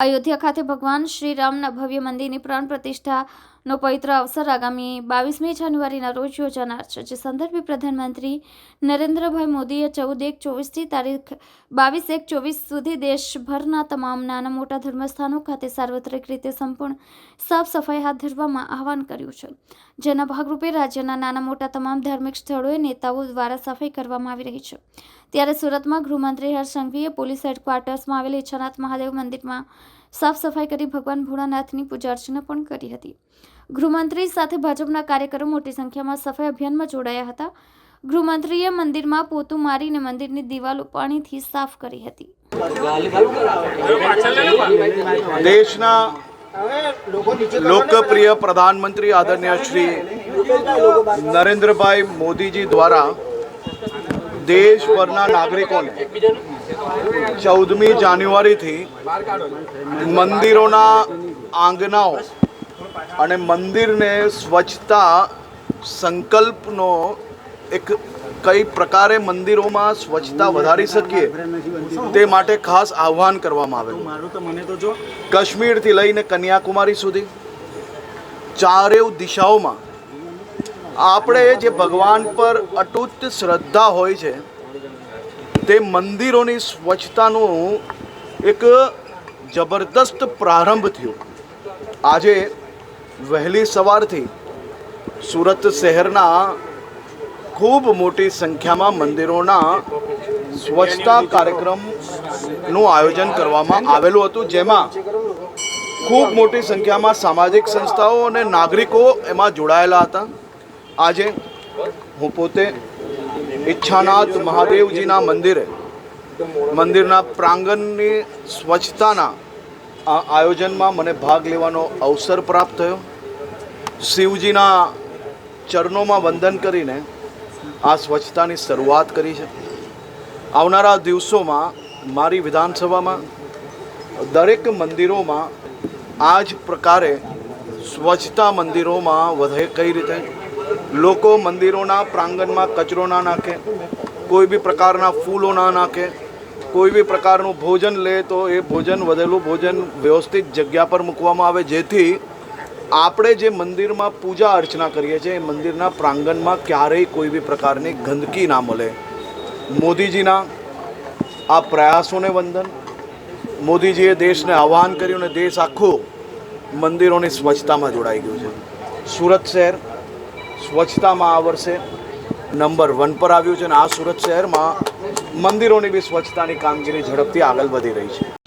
અયોધ્યા ખાતે ભગવાન શ્રી રામના ભવ્ય મંદિરની પ્રાણ પ્રતિષ્ઠાનો પવિત્ર અવસર આગામી 22મી જાન્યુઆરીના રોજ યોજાનાર છે, જે સંદર્ભે પ્રધાનમંત્રી નરેન્દ્રભાઈ મોદીએ 14/1/24થી તારીખ 22/1/24 સુધી દેશભરના તમામ નાના મોટા ધર્મસ્થાનો ખાતે સાર્વત્રિક રીતે સંપૂર્ણ સાફ સફાઈ હાથ ધરવામાં આહવાન કર્યું છે, જેના ભાગરૂપે રાજ્યના નાના મોટા તમામ ધાર્મિક સ્થળોએ નેતાઓ દ્વારા સફાઈ કરવામાં આવી રહી છે। ત્યારે સુરતમાં ગૃહમંત્રી હર્ષ સંઘવીએ પોલીસ હેડક્વાર્ટર્સમાં આવેલ ઈચ્છાનાથ મહાદેવ મંદિરમાં સાફ સફાઈ કરી ભગવાન ભોળાનાથની પૂજા અર્ચના પણ કરી હતી। ગૃહમંત્રી સાથે ભાજપના કાર્યકરો મોટી સંખ્યામાં સફાઈ અભિયાનમાં જોડાયા હતા। ગૃહમંત્રીએ મંદિરમાં પોતું મારીને મંદિરની દિવાલો પાણીથી સાફ કરી હતી। દેશના લોકપ્રિય પ્રધાનમંત્રી આદરણીય શ્રી નરેન્દ્રભાઈ મોદીજી દ્વારા દેશભરના નાગરિકોને 14મી જાન્યુઆરીથી મંદિરોના આંગણાઓ અને મંદિરને સ્વચ્છતા સંકલ્પનો એક કઈ પ્રકારે મંદિરોમાં સ્વચ્છતા વધારી શકીએ તે માટે ખાસ આહ્વાન કરવામાં આવેલું। કાશ્મીરથી લઈને કન્યાકુમારી સુધી ચારેય દિશાઓમાં આપણે જે ભગવાન પર અતૂટ શ્રદ્ધા હોય છે તે મંદિરોની સ્વચ્છતાનું એક જબરદસ્ત પ્રારંભ થયો। આજે વહેલી સવારથી સુરત શહેરના ખૂબ મોટી સંખ્યામાં મંદિરોના સ્વચ્છતા કાર્યક્રમનું આયોજન કરવામાં આવેલું હતું, જેમાં ખૂબ મોટી સંખ્યામાં સામાજિક સંસ્થાઓ અને નાગરિકો એમાં જોડાયેલા હતા। આજે હું પોતે ઈચ્છાનાથ મહાદેવજીના મંદિરના પ્રાંગણની સ્વચ્છતાના આ આયોજનમાં મને ભાગ લેવાનો અવસર પ્રાપ્ત થયો। શિવજીના ચરણોમાં વંદન કરીને આ સ્વચ્છતાની શરૂઆત કરી છે। આવનારા દિવસોમાં મારી વિધાનસભામાં દરેક મંદિરોમાં આ જ પ્રકારે સ્વચ્છતા મંદિરોમાં વધે, કઈ રીતે લોકો મંદિરોના પ્રાંગણમાં કચરો ના નાખે, કોઈ બી પ્રકારના ફૂલો ના નાખે, કોઈ બી પ્રકારનું ભોજન લે તો એ ભોજન વધેલું ભોજન વ્યવસ્થિત જગ્યા પર મૂકવામાં આવે, જેથી આપણે જે મંદિરમાં પૂજા અર્ચના કરીએ છીએ એ મંદિરના પ્રાંગણમાં ક્યારેય કોઈ બી પ્રકારની ગંદકી ના મળે। મોદીજીના આ પ્રયાસોને વંદન। મોદીજીએ દેશને આહ્વાન કર્યું અને દેશ આખું મંદિરોની સ્વચ્છતામાં જોડાઈ ગયું છે। સુરત શહેર સ્વચ્છતામાં આ વર્ષે નંબર 1 પર આવ્યું છે અને આ સુરત શહેરમાં મંદિરોની બી સ્વચ્છતાની કામગીરી ઝડપથી આગળ વધી રહી છે।